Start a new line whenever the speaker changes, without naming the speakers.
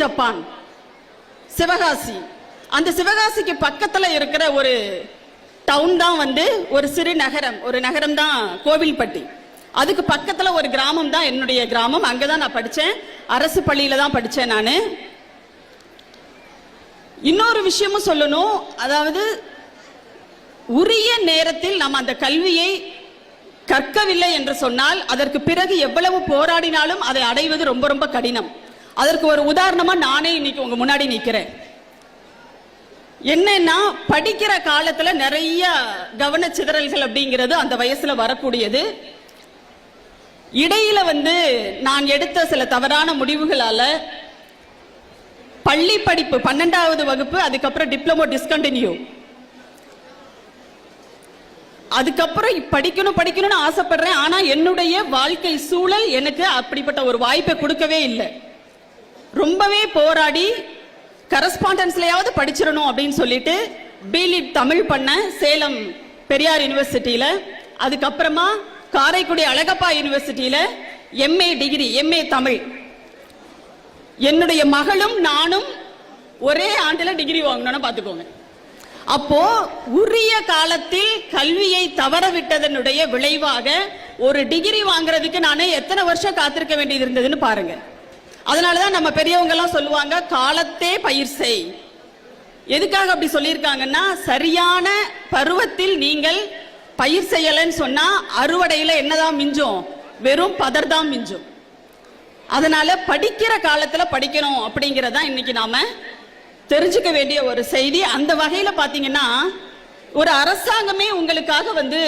Japan, Sivakasi. அந்த சிவகாசிக்கு பக்கத்துல இருக்கிற ஒரு டவுன் தான் வந்து ஒரு சிறு நகரம், ஒரு நகரம் தான் கோவில்பட்டி. அதுக்கு பக்கத்துல ஒரு கிராமம் தான் என்னுடைய கிராமம். அங்கதான் நான் படிச்சேன், அரசு பள்ளியில தான் படிச்சேன் நானு. இன்னொரு விஷயமும் சொல்லணும், அதாவது உரிய நேரத்தில் நாம் அந்த கல்வியை கற்கவில்லை என்று சொன்னால் அதற்கு பிறகு எவ்வளவு போராடினாலும் அதை அடைவது ரொம்ப ரொம்ப கடினம். அதற்கு ஒரு உதாரணமா நானே இன்னைக்கு உங்க முன்னாடி நிக்கிறேன். என்னன்னா, படிக்கிற காலத்துல நிறைய கவனச்சிதறல்கள் அப்படிங்கிறது அந்த வயசுல வரக்கூடியது. இடையில வந்து நான் எடுத்த சில தவறான முடிவுகளால பள்ளி படிப்பு 12வது வகுப்பு, அதுக்கப்புறம் டிப்ளமோ டிஸ்கண்டினியூ. அதுக்கப்புறம் படிக்கணும்னு ஆசைப்படுறேன். ஆனா என்னுடைய வாழ்க்கை சூழல் எனக்கு அப்படிப்பட்ட ஒரு வாய்ப்பை கொடுக்கவே இல்லை. ரொம்பவே போராடி கரஸ்பாண்டன்ஸ்லயாவது படிச்சிடணும் அப்படின்னு சொல்லிட்டு பிலிட் தமிழ் பண்ண சேலம் பெரியார் யூனிவர்சிட்டியில, அதுக்கப்புறமா காரைக்குடி அழகப்பா யூனிவர்சிட்டியில எம்ஏ டிகிரி, எம்ஏ தமிழ். என்னுடைய மகளும் நானும் ஒரே ஆண்டுல டிகிரி வாங்கணும்னு பாத்துக்கோங்க. அப்போ உரிய காலத்தில் கல்வியை தவற விட்டதனுடைய விளைவாக ஒரு டிகிரி வாங்குறதுக்கு நானே எத்தனை வருஷம் காத்திருக்க வேண்டியது இருந்ததுன்னு பாருங்க. அதனாலதான் நம்ம பெரியவங்க எல்லாம் சொல்லுவாங்க, காலத்தே பயிர் செய். எதுக்காக அப்படி சொல்லியிருக்காங்கன்னா, சரியான பருவத்தில் நீங்கள் பயிர் செய்யலன்னு சொன்னா அறுவடையில என்னதான் மிஞ்சும்? வெறும் பதர் தான் மிஞ்சும். அதனால படிக்கிற காலத்துல படிக்கணும் அப்படிங்கறதா இன்னைக்கு நாம தெரிஞ்சுக்க வேண்டிய ஒரு செய்தி. அந்த வகையில பாத்தீங்கன்னா, ஒரு அரசாங்கமே உங்களுக்காக வந்து